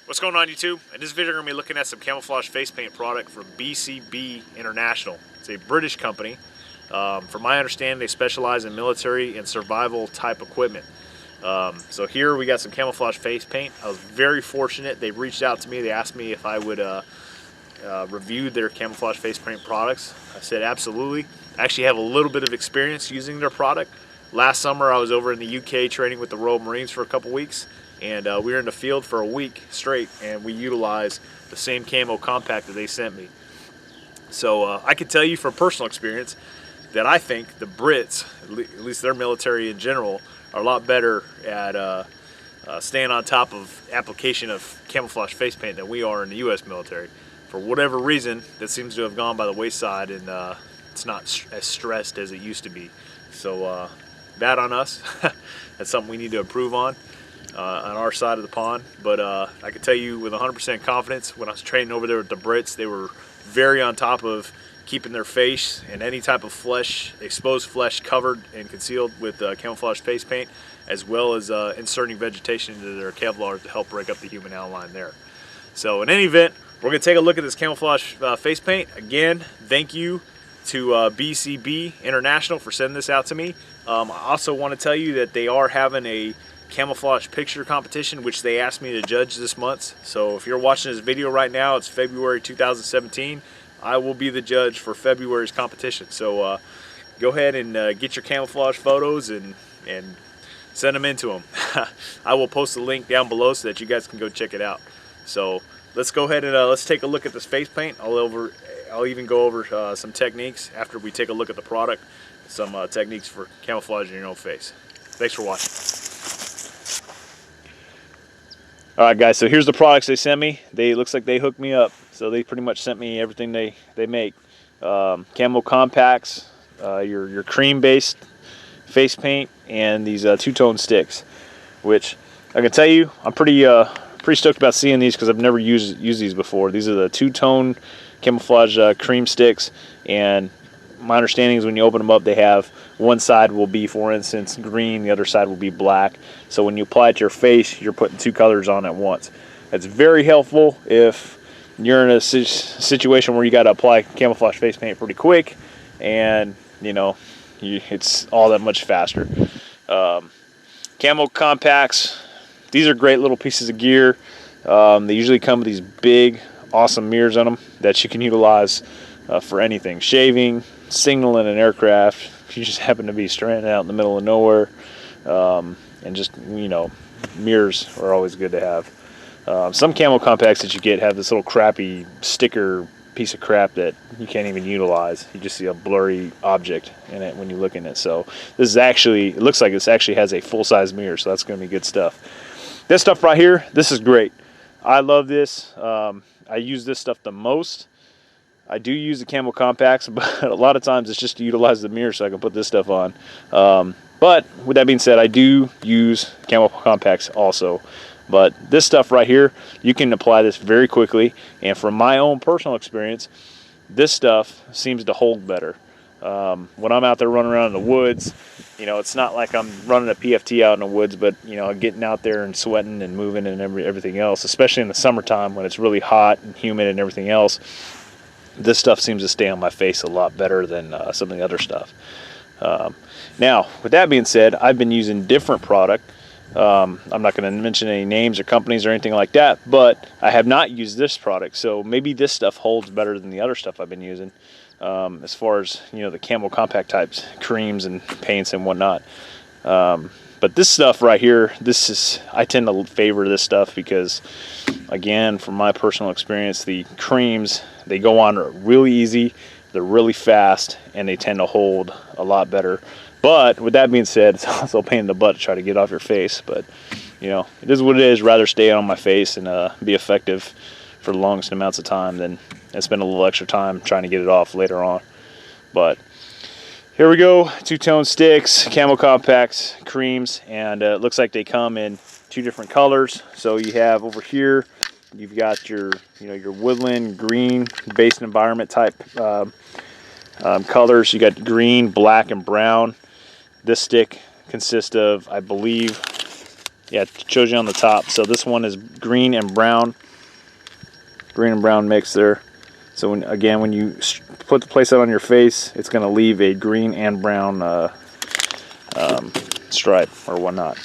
What's going on, YouTube? In this video, we're going to be looking at some camouflage face paint product from BCB International. It's a British company. From my understanding, they specialize in military and survival type equipment. So here we got some camouflage face paint. I was very fortunate. They reached out to me. They asked me if I would review their camouflage face paint products. I said absolutely. I actually have a little bit of experience using their product. Last summer, I was over in the UK training with the Royal Marines for a couple weeks. And we were in the field for a week straight, and we utilized the same camo compact that they sent me. So I can tell you from personal experience that I think the Brits, at least their military in general, are a lot better at staying on top of application of camouflage face paint than we are in the U.S. military. For whatever reason, that seems to have gone by the wayside, and it's not as stressed as it used to be. So bad on us. That's something we need to improve on our side of the pond. But I can tell you with 100% confidence, when I was training over there with the Brits, they were very on top of keeping their face and any type of flesh, exposed flesh, covered and concealed with camouflage face paint, as well as inserting vegetation into their Kevlar to help break up the human outline there. So in any event, we're going to take a look at this camouflage face paint. Again, thank you to BCB International for sending this out to me. I also want to tell you that they are having a camouflage picture competition, which they asked me to judge this month. So if you're watching this video right now, it's February 2017. I will be the judge for February's competition. So go ahead and get your camouflage photos and send them in to them. I will post the link down below so that you guys can go check it out. So let's go ahead and let's take a look at this face paint. I'll even go over some techniques after we take a look at the product, some techniques for camouflaging your own face. Thanks for watching. Alright guys, so here's the products they sent me. Looks like they hooked me up. So they pretty much sent me everything they make. Camo compacts, your cream based face paint, and these two-tone sticks, which I can tell you I'm pretty stoked about seeing these because I've never used these before. These are the two-tone camouflage cream sticks, and my understanding is when you open them up, they have one side will be, for instance, green, the other side will be black. So when you apply it to your face, you're putting two colors on at once. It's very helpful if you're in a situation where you got to apply camouflage face paint pretty quick, and you know it's all that much faster. Camo compacts, these are great little pieces of gear. They usually come with these big, awesome mirrors on them that you can utilize for anything: shaving, signaling an aircraft, if you just happen to be stranded out in the middle of nowhere, and just, you know, mirrors are always good to have. Some camo compacts that you get have this little crappy sticker piece of crap that you can't even utilize. You just see a blurry object in it when you look in it. So this is actually, it looks like this actually has a full-size mirror, so that's going to be good stuff. This stuff right here, this is great. I love this. I use this stuff the most. I do use the camo compacts, but a lot of times it's just to utilize the mirror so I can put this stuff on. But with that being said, I do use camo compacts also. But this stuff right here, you can apply this very quickly. And from my own personal experience, this stuff seems to hold better. When I'm out there running around in the woods, you know, it's not like I'm running a PFT out in the woods, but, you know, getting out there and sweating and moving and everything else, especially in the summertime when it's really hot and humid and everything else. This stuff seems to stay on my face a lot better than some of the other stuff. Now, with that being said, I've been using different product. I'm not going to mention any names or companies or anything like that, but I have not used this product, so maybe this stuff holds better than the other stuff I've been using, as far as, you know, the camo compact types, creams and paints and whatnot. But this stuff right here, I tend to favor this stuff because, again, from my personal experience, the creams, they go on really easy, they're really fast, and they tend to hold a lot better. But with that being said, it's also a pain in the butt to try to get off your face. But, you know, it is what it is. Rather stay on my face and be effective for the longest amounts of time than spend a little extra time trying to get it off later on. But here we go, two-tone sticks, camo compacts, creams, and it looks like they come in two different colors. So you have over here, you've got your, you know, your woodland green based environment type colors. You got green, black, and brown. This stick consists of, I believe, Yeah, it shows you on the top. So this one is green and brown mix there. So when you place it on your face, it's going to leave a green and brown stripe or whatnot.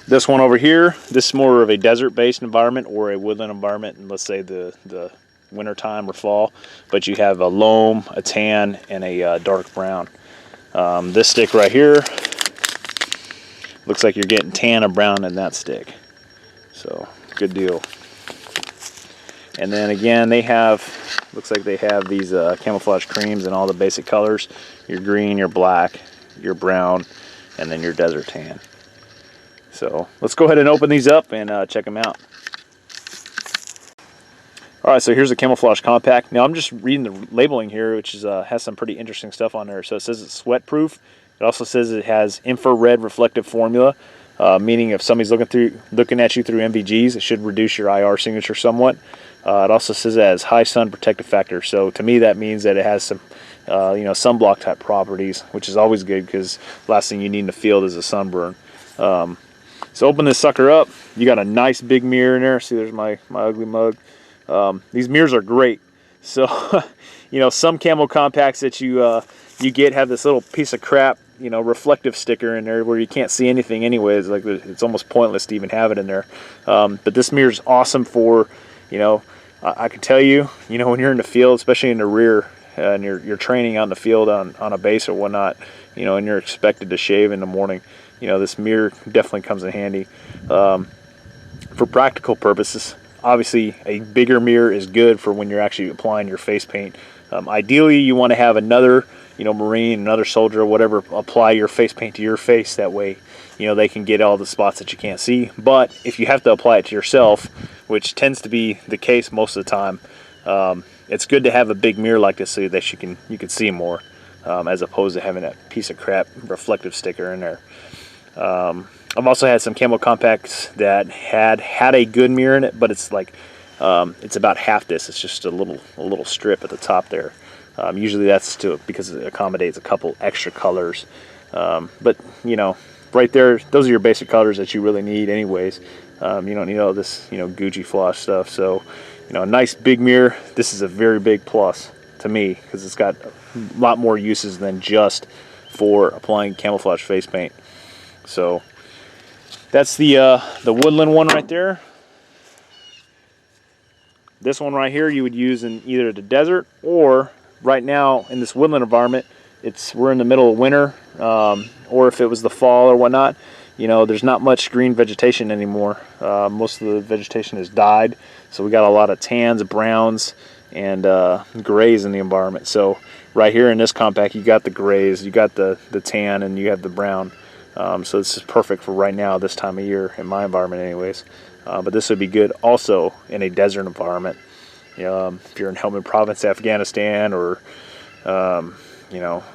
This one over here, this is more of a desert-based environment or a woodland environment, and let's say the winter time or fall, but you have a loam, a tan, and a dark brown. This stick right here looks like you're getting tan or brown in that stick, so good deal. And then again, looks like they have these camouflage creams in all the basic colors: your green, your black, your brown, and then your desert tan. So let's go ahead and open these up and check them out. Alright, so here's a camouflage compact. Now I'm just reading the labeling here, which is has some pretty interesting stuff on there. So it says it's sweat proof. It also says it has infrared reflective formula, meaning if somebody's looking at you through NVGs, it should reduce your IR signature somewhat. It also says it has high sun protective factor. So to me that means that it has some sunblock type properties, which is always good because the last thing you need in the field is a sunburn. So open this sucker up. You got a nice big mirror in there. See, there's my ugly mug. These mirrors are great. So, some camo compacts that you get have this little piece of crap, reflective sticker in there where you can't see anything anyways. Like it's almost pointless to even have it in there. But this mirror is awesome for, I can tell you, when you're in the field, especially in the rear, and you're training out in the field on a base or whatnot, and you're expected to shave in the morning. This mirror definitely comes in handy. For practical purposes, obviously a bigger mirror is good for when you're actually applying your face paint. Ideally, you want to have another, Marine, another soldier, or whatever, apply your face paint to your face. That way, they can get all the spots that you can't see. But if you have to apply it to yourself, which tends to be the case most of the time, it's good to have a big mirror like this so that you can see more, as opposed to having that piece of crap reflective sticker in there. I've also had some camo compacts that had a good mirror in it, but it's like it's about half this. It's just a little strip at the top there. Usually that's because it accommodates a couple extra colors. But right there, those are your basic colors that you really need anyways. You don't need all this Gucci floss stuff. So a nice big mirror. This is a very big plus to me because it's got a lot more uses than just for applying camouflage face paint. So that's the woodland one right there. This one right here you would use in either the desert or right now in this woodland environment. We're in the middle of winter, or if it was the fall or whatnot. There's not much green vegetation anymore. Most of the vegetation has died, so we got a lot of tans, browns, and grays in the environment. So right here in this compact, you got the grays, you got the tan, and you have the brown. So this is perfect for right now, this time of year, in my environment anyways. But this would be good also in a desert environment. If you're in Helmand Province, Afghanistan, or in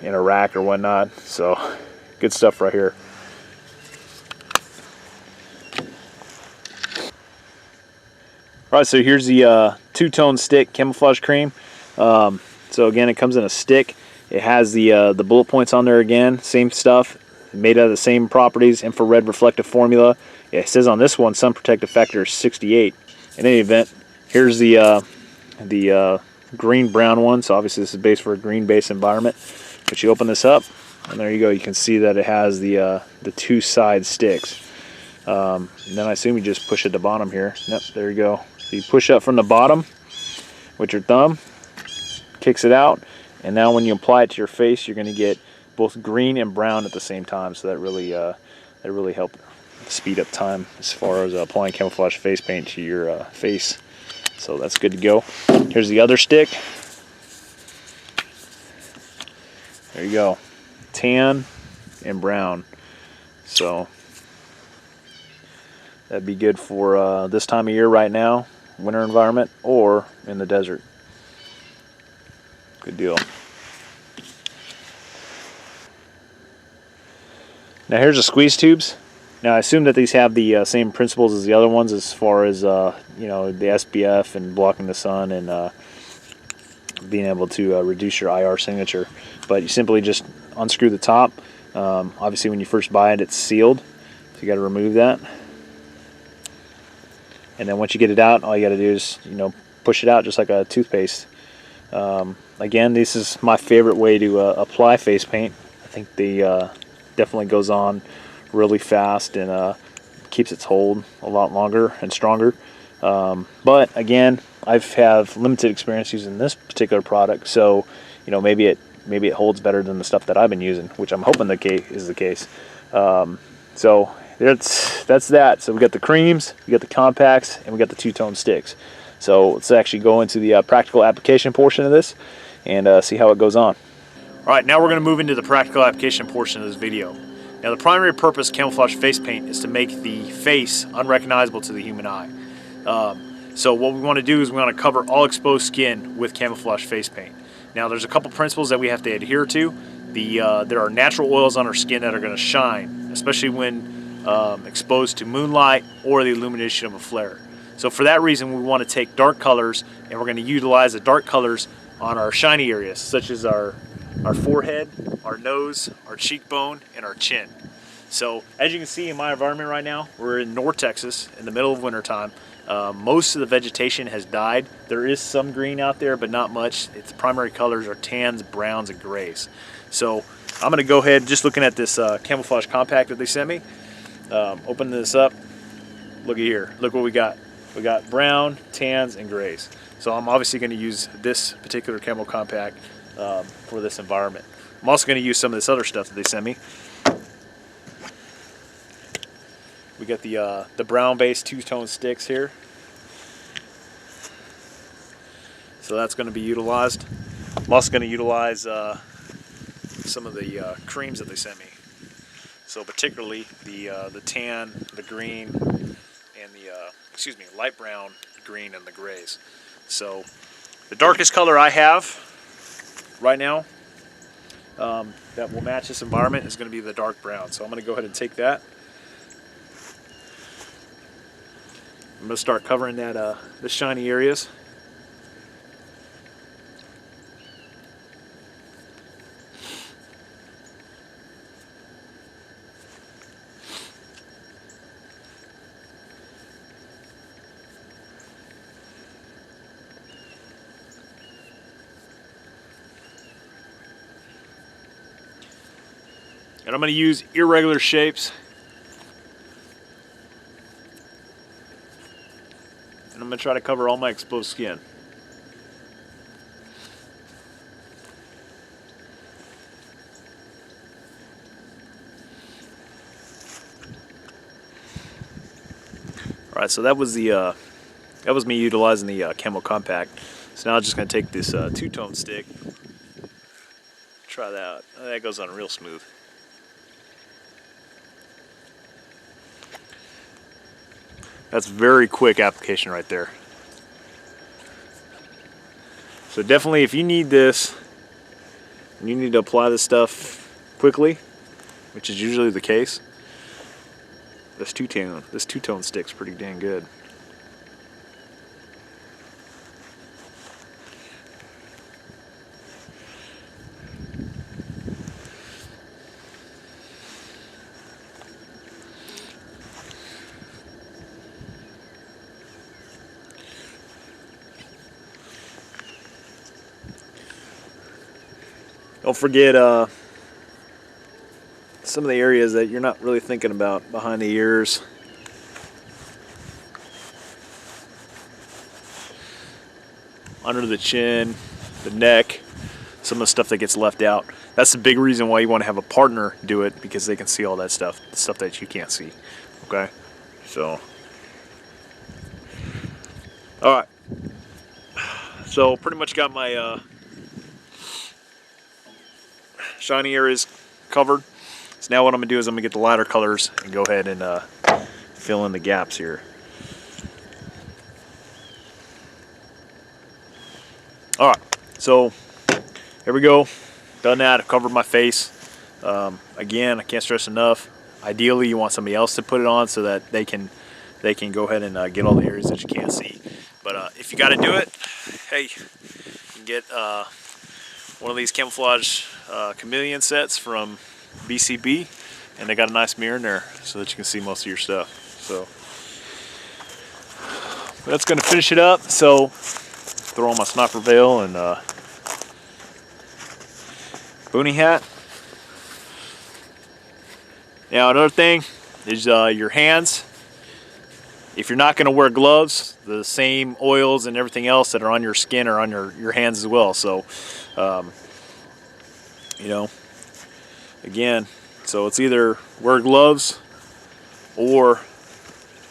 Iraq or whatnot. So good stuff right here. Alright, so here's the two-tone stick camouflage cream. So again, it comes in a stick. It has the bullet points on there again, same stuff. Made out of the same properties, infrared reflective formula. It says on this one sun protective factor is 68. In any event, here's the green brown one. So obviously this is based for a green base environment. But you open this up, and there you go. You can see that it has the two side sticks. And then I assume you just push at the bottom here. Yep, there you go. So you push up from the bottom with your thumb, kicks it out, and now when you apply it to your face, you're going to get both green and brown at the same time. So that really helped speed up time as far as applying camouflage face paint to your face. So that's good to go. Here's the other stick. There you go, tan and brown. So that'd be good for this time of year right now, winter environment, or in the desert. Good deal. Now here's the squeeze tubes. Now I assume that these have the same principles as the other ones as far as the SPF and blocking the sun and being able to reduce your IR signature. But you simply just unscrew the top. Obviously when you first buy it, it's sealed. So you got to remove that. And then once you get it out, all you got to do is, you know, push it out just like a toothpaste. Again, this is my favorite way to apply face paint. I think the definitely goes on really fast and keeps its hold a lot longer and stronger. But again, I've have limited experience using this particular product, so you know, maybe it holds better than the stuff that I've been using, which I'm hoping is the case. So that's that. So we got the creams, we got the compacts, and we got the two-tone sticks. So let's actually go into the practical application portion of this and see how it goes on. All right, now we're going to move into the practical application portion of this video. Now the primary purpose of camouflage face paint is to make the face unrecognizable to the human eye. So what we want to do is we want to cover all exposed skin with camouflage face paint. Now there's a couple principles that we have to adhere to. There are natural oils on our skin that are going to shine, especially when exposed to moonlight or the illumination of a flare. So for that reason, we want to take dark colors, and we're going to utilize the dark colors on our shiny areas, such as our forehead, our nose, our cheekbone, and our chin. So as you can see in my environment right now, we're in North Texas in the middle of winter time. Most of the vegetation has died. There is some green out there, but not much. Its primary colors are tans, browns, and grays. So I'm going to go ahead, just looking at this camouflage compact that they sent me, open this up. Look at here. Look what we got. We got brown, tans, and grays. So I'm obviously going to use this particular camo compact for this environment. I'm also going to use some of this other stuff that they sent me. We got the brown-based two-tone sticks here. So that's going to be utilized. I'm also going to utilize some of the creams that they sent me. So particularly the tan, the green, and the light brown, green, and the grays. So the darkest color I have right now that will match this environment is going to be the dark brown. So I'm going to go ahead and take that. I'm going to start covering that the shiny areas. And I'm going to use irregular shapes. And I'm going to try to cover all my exposed skin. All right, so that was me utilizing the camo compact. So now I'm just going to take this two-tone stick. Try that out. That goes on real smooth. That's very quick application right there. So definitely, if you need this, and you need to apply this stuff quickly, which is usually the case, this two-tone stick's pretty dang good. Don't forget some of the areas that you're not really thinking about, behind the ears. Under the chin, the neck, some of the stuff that gets left out. That's the big reason why you want to have a partner do it, because they can see all that stuff, the stuff that you can't see. Okay? So, alright. So pretty much got my shiny areas covered. So now what I'm going to do is I'm going to get the lighter colors and go ahead and fill in the gaps here. Alright, so here we go. Done that. I've covered my face. Again, I can't stress enough. Ideally, you want somebody else to put it on so that they can go ahead and get all the areas that you can't see. But if you got to do it, hey, you can get one of these camouflage chameleon sets from BCB. and they got a nice mirror in there so that you can see most of your stuff. So that's going to finish it up. So throw on my sniper veil and boonie hat. Now another thing is your hands. If you're not going to wear gloves, the same oils and everything else that are on your skin are on your hands as well. So, you know, again, so it's either wear gloves or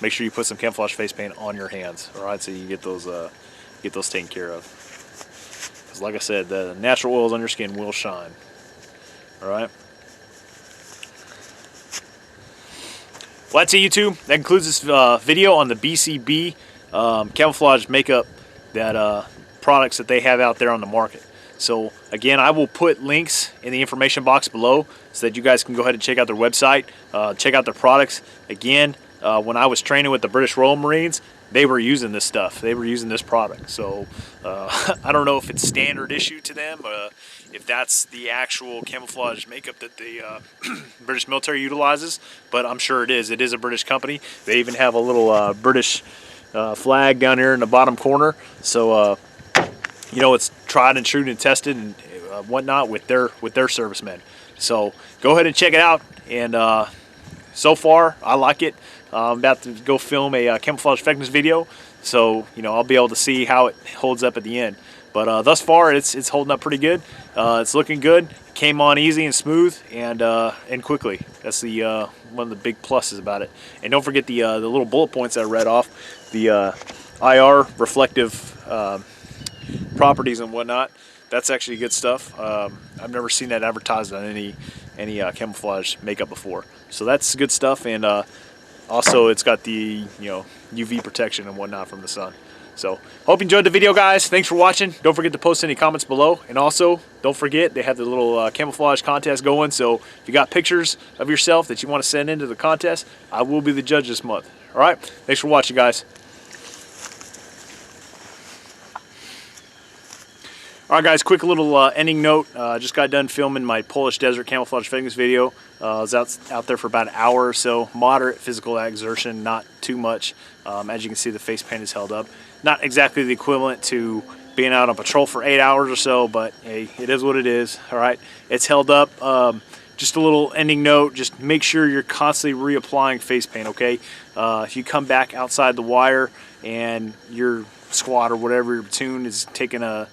make sure you put some camouflage face paint on your hands. All right, so you get those taken care of. Because like I said, the natural oils on your skin will shine. All right. Well, that's it, YouTube. That concludes this video on the BCB camouflage makeup products that they have out there on the market. So again, I will put links in the information box below so that you guys can go ahead and check out their website, check out their products. Again, when I was training with the British Royal Marines, they were using this stuff. They were using this product. So I don't know if it's standard issue to them, if that's the actual camouflage makeup that the British military utilizes, but I'm sure it is. It is a British company. They even have a little British flag down here in the bottom corner. So you know, it's tried and true and tested and whatnot with their servicemen. So go ahead and check it out. And so far, I like it. I'm about to go film a camouflage effectiveness video, so you know I'll be able to see how it holds up at the end. But thus far, it's holding up pretty good. It's looking good. Came on easy and smooth and quickly. That's the one of the big pluses about it. And don't forget the little bullet points that I read off, the IR reflective properties and whatnot. That's actually good stuff. I've never seen that advertised on any camouflage makeup before. So that's good stuff. And also, it's got the UV protection and whatnot from the sun. So, hope you enjoyed the video, guys. Thanks for watching. Don't forget to post any comments below. And also, don't forget, they have the little camouflage contest going. So, if you got pictures of yourself that you want to send into the contest, I will be the judge this month. All right? Thanks for watching, guys. All right, guys, quick little ending note. Just got done filming my Polish Desert camouflage effectiveness video. I was out there for about an hour or so. Moderate physical exertion, not too much. As you can see, the face paint is held up. Not exactly the equivalent to being out on patrol for 8 hours or so, but hey, it is what it is. All right, it's held up. Just a little ending note, just make sure you're constantly reapplying face paint, okay? If you come back outside the wire and your squad or whatever, your platoon is taking a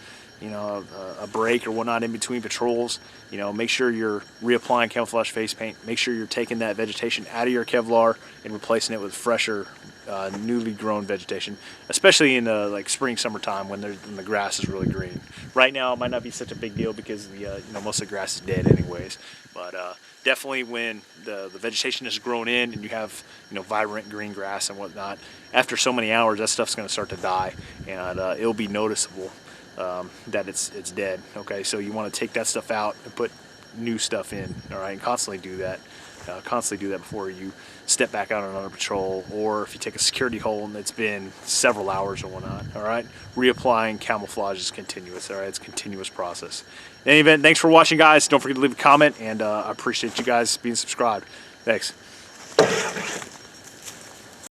break or whatnot in between patrols, make sure you're reapplying camouflage face paint. Make sure you're taking that vegetation out of your Kevlar and replacing it with fresher, newly grown vegetation, especially in the like spring, summertime when the grass is really green. Right now, it might not be such a big deal because the most of the grass is dead anyways. But definitely when the vegetation is grown in and you have vibrant green grass and whatnot, after so many hours, that stuff's going to start to die, and it'll be noticeable that it's dead. Okay, so you want to take that stuff out and put new stuff in. All right, and constantly do that. Constantly do that before you step back out on another patrol, or if you take a security hole and it's been several hours or whatnot. All right, reapplying camouflage is continuous. All right, it's a continuous process. In any event, thanks for watching, guys. Don't forget to leave a comment, and I appreciate you guys being subscribed. Thanks.